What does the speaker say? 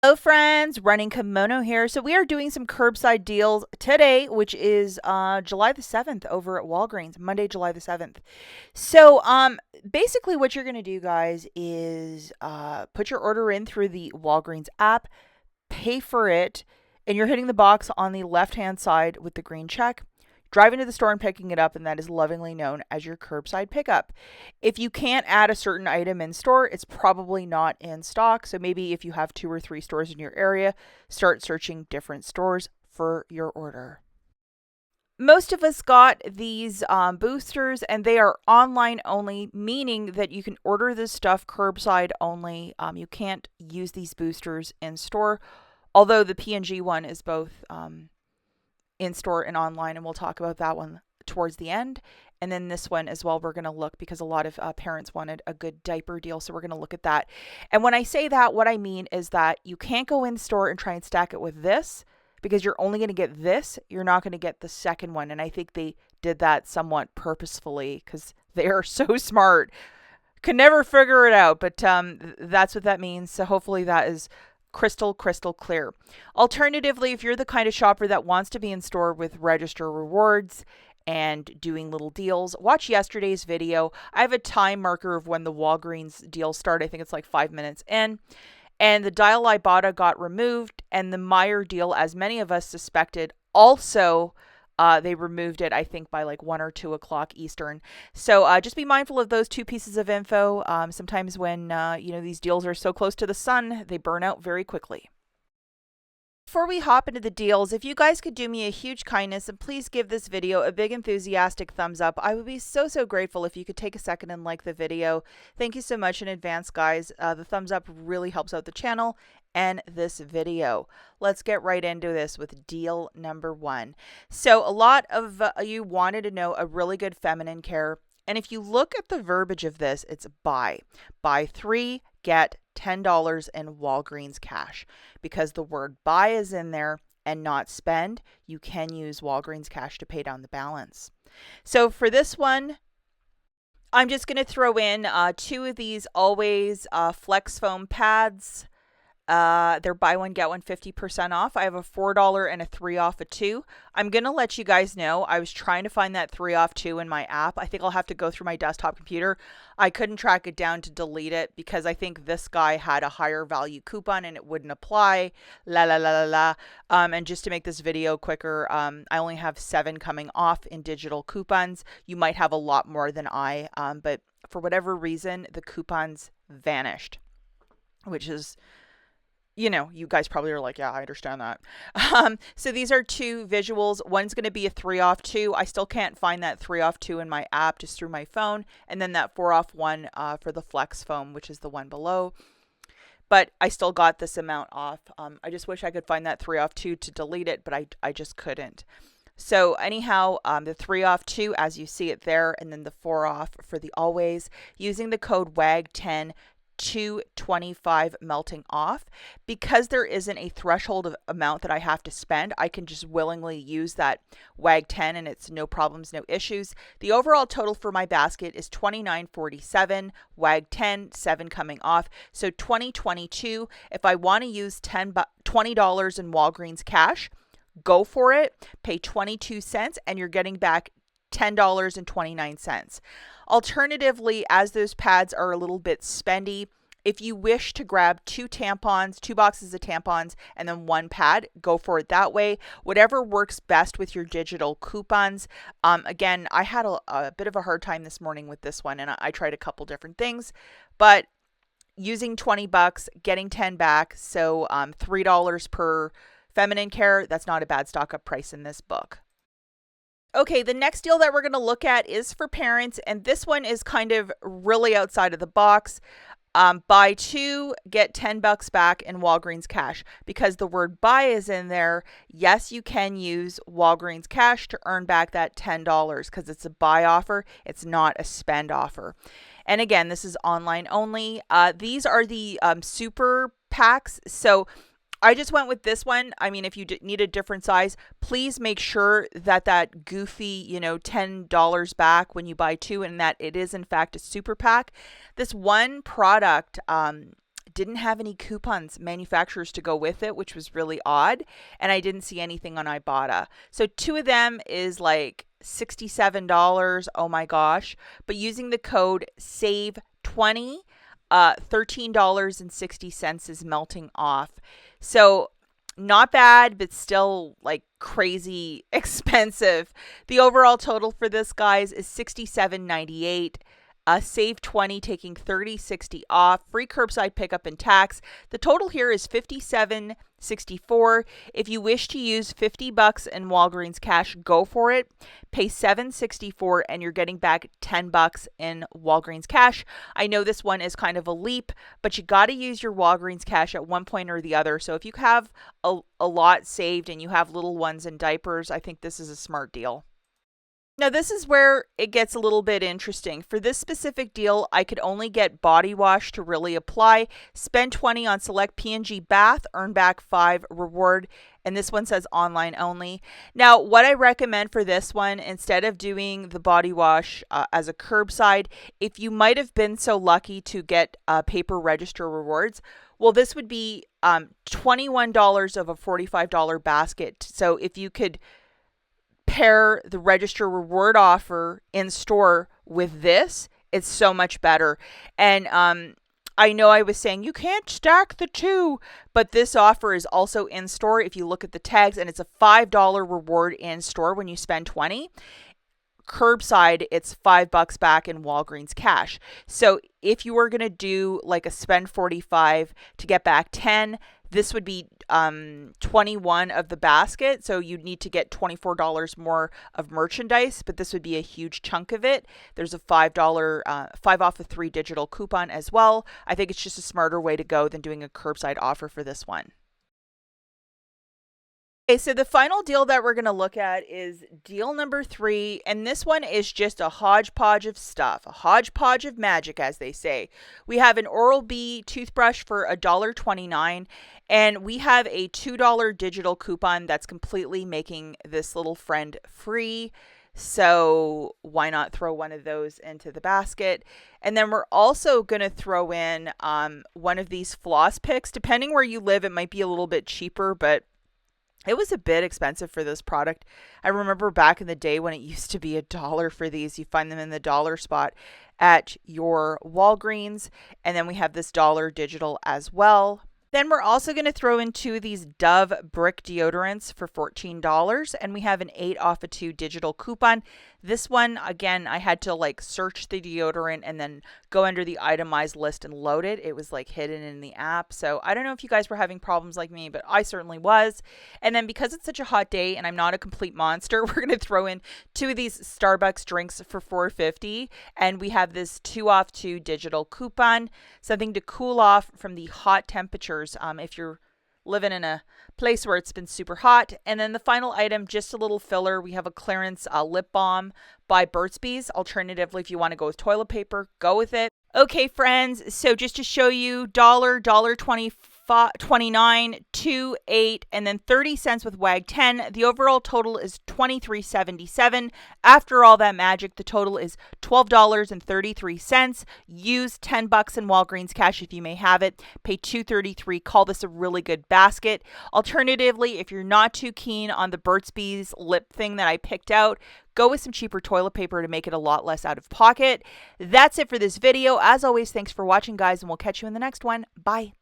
Hello friends, Running Kimono here. So we are doing some curbside deals today, which is July the 7th over at Walgreens, Monday, July the 7th. So basically what you're going to do guys is put your order in through the Walgreens app, pay for it, and you're hitting the box on the left-hand side with the green check. Driving to the store and picking it up, and that is lovingly known as your curbside pickup. If you can't add a certain item in store, it's probably not in stock. So maybe if you have 2 or 3 stores in your area, start searching different stores for your order. Most of us got these boosters, and they are online only, meaning that you can order this stuff curbside only. You can't use these boosters in store, although the P&G one is both in store and online, and we'll talk about that one towards the end. And then this one as well, we're going to look because a lot of parents wanted a good diaper deal, so we're going to look at that. And when I say that, what I mean is that you can't go in store and try and stack it with this because you're only going to get this. You're not going to get the second one, and I think they did that somewhat purposefully because they are so smart. Could never figure it out, but that's what that means. So hopefully that is crystal clear. Alternatively, if you're the kind of shopper that wants to be in store with register rewards and doing little deals, watch yesterday's video. I have a time marker of when the Walgreens deals start. I think it's like 5 minutes in. And the dial IBOTTA got removed, and the Meyer deal, as many of us suspected, also they removed it, I think, by like 1 or 2 o'clock Eastern. So just be mindful of those 2 pieces of info. Sometimes when these deals are so close to the sun, they burn out very quickly. Before we hop into the deals, if you guys could do me a huge kindness and please give this video a big enthusiastic thumbs up, I would be so grateful if you could take a second and like the video. Thank you so much in advance, guys. The thumbs up really helps out the channel and this video. Let's get right into this with deal number 1. So a lot of you wanted to know a really good feminine care. And if you look at the verbiage of this, it's buy 3, get $10 in Walgreens cash. Because the word buy is in there and not spend, you can use Walgreens cash to pay down the balance. So for this one, I'm just going to throw in 2 of these Always Flex Foam pads. They're buy one, get one 50% off. I have a $4 and a 3 off a 2. I'm going to let you guys know, I was trying to find that 3 off 2 in my app. I think I'll have to go through my desktop computer. I couldn't track it down to delete it because I think this guy had a higher value coupon and it wouldn't apply. And just to make this video quicker, I only have 7 coming off in digital coupons. You might have a lot more than I, but for whatever reason, the coupons vanished, which is, you guys probably are like, yeah, I understand that. So these are 2 visuals. One's going to be a 3 off 2. I still can't find that 3 off 2 in my app, just through my phone. And then that 4 off 1 for the Flex Foam, which is the one below. But I still got this amount off. I just wish I could find that 3 off 2 to delete it, but I just couldn't. So anyhow, the 3 off 2, as you see it there, and then the 4 off for the Always, using the code WAG10, 225 melting off. Because there isn't a threshold of amount that I have to spend, I can just willingly use that WAG 10 and it's no problems, no issues. The overall total for my basket is $29.47, WAG 10, 7 coming off. So $20.22. If I want to use $20 in Walgreens cash, go for it. Pay 22 cents and you're getting back $10.29. Alternatively, as those pads are a little bit spendy, if you wish to grab 2 tampons, 2 boxes of tampons, and then 1 pad, go for it that way. Whatever works best with your digital coupons. Again, I had a bit of a hard time this morning with this one, and I tried a couple different things, but using $20, getting 10 back, so $3 per feminine care, that's not a bad stock up price in this book. Okay, the next deal that we're going to look at is for parents, and this one is kind of really outside of the box. Buy 2, get $10 back in Walgreens cash. Because the word buy is in there, yes, you can use Walgreens cash to earn back that $10 because it's a buy offer. It's not a spend offer. And again, this is online only. These are the super packs. So I just went with this one. I mean, if you need a different size, please make sure that that goofy, $10 back when you buy 2 and that it is in fact a super pack. This one product didn't have any coupons, manufacturers to go with it, which was really odd. And I didn't see anything on Ibotta. So 2 of them is like $67. Oh my gosh. But using the code SAVE20, $13.60 is melting off. So not bad, but still like crazy expensive. The overall total for this, guys, is $67.98. Save 20, taking 30.60 off, free curbside pickup and tax. The total here is $57.64. If you wish to use $50 in Walgreens cash, go for it. Pay $7.64 and you're getting back $10 in Walgreens cash. I know this one is kind of a leap, but you got to use your Walgreens cash at one point or the other. So if you have a lot saved and you have little ones in diapers, I think this is a smart deal. Now, this is where it gets a little bit interesting. For this specific deal, I could only get body wash to really apply. Spend 20 on select P&G bath, earn back 5 reward. And this one says online only. Now, what I recommend for this one, instead of doing the body wash as a curbside, if you might have been so lucky to get paper register rewards, well, this would be $21 of a $45 basket. So if you could pair the register reward offer in store with this, it's so much better. And I know I was saying you can't stack the two, but this offer is also in store if you look at the tags, and it's a $5 reward in store when you spend 20. Curbside, it's $5 back in Walgreens cash. So if you were going to do like a spend 45 to get back 10, this would be 21 of the basket. So you'd need to get $24 more of merchandise, but this would be a huge chunk of it. There's a $5, 5 off of 3 digital coupon as well. I think it's just a smarter way to go than doing a curbside offer for this one. Okay, so the final deal that we're going to look at is deal number 3, and this one is just a hodgepodge of stuff, a hodgepodge of magic, as they say. We have an Oral-B toothbrush for $1.29, and we have a $2 digital coupon that's completely making this little friend free. So why not throw one of those into the basket? And then we're also going to throw in one of these floss picks. Depending where you live, it might be a little bit cheaper, but it was a bit expensive for this product. I remember back in the day when it used to be $1 for these. You find them in the dollar spot at your Walgreens. And then we have this dollar digital as well. Then we're also going to throw in 2 of these Dove brick deodorants for $14. And we have an 8 off of 2 digital coupon. This one, again, I had to like search the deodorant and then go under the itemized list and load it. It was like hidden in the app. So I don't know if you guys were having problems like me, but I certainly was. And then because it's such a hot day and I'm not a complete monster, we're going to throw in 2 of these Starbucks drinks for $4.50. And we have this 2 off 2 digital coupon, something to cool off from the hot temperatures if you're living in a place where it's been super hot. And then the final item, just a little filler. We have a clearance lip balm by Burt's Bees. Alternatively, if you want to go with toilet paper, go with it. Okay, friends. So just to show you, $29, 2, 8, and then 30 cents with WAG 10. The overall total is $23.77. After all that magic, the total is $12.33. Use $10 in Walgreens cash if you may have it. Pay $2.33. Call this a really good basket. Alternatively, if you're not too keen on the Burt's Bees lip thing that I picked out, go with some cheaper toilet paper to make it a lot less out of pocket. That's it for this video. As always, thanks for watching, guys, and we'll catch you in the next one. Bye.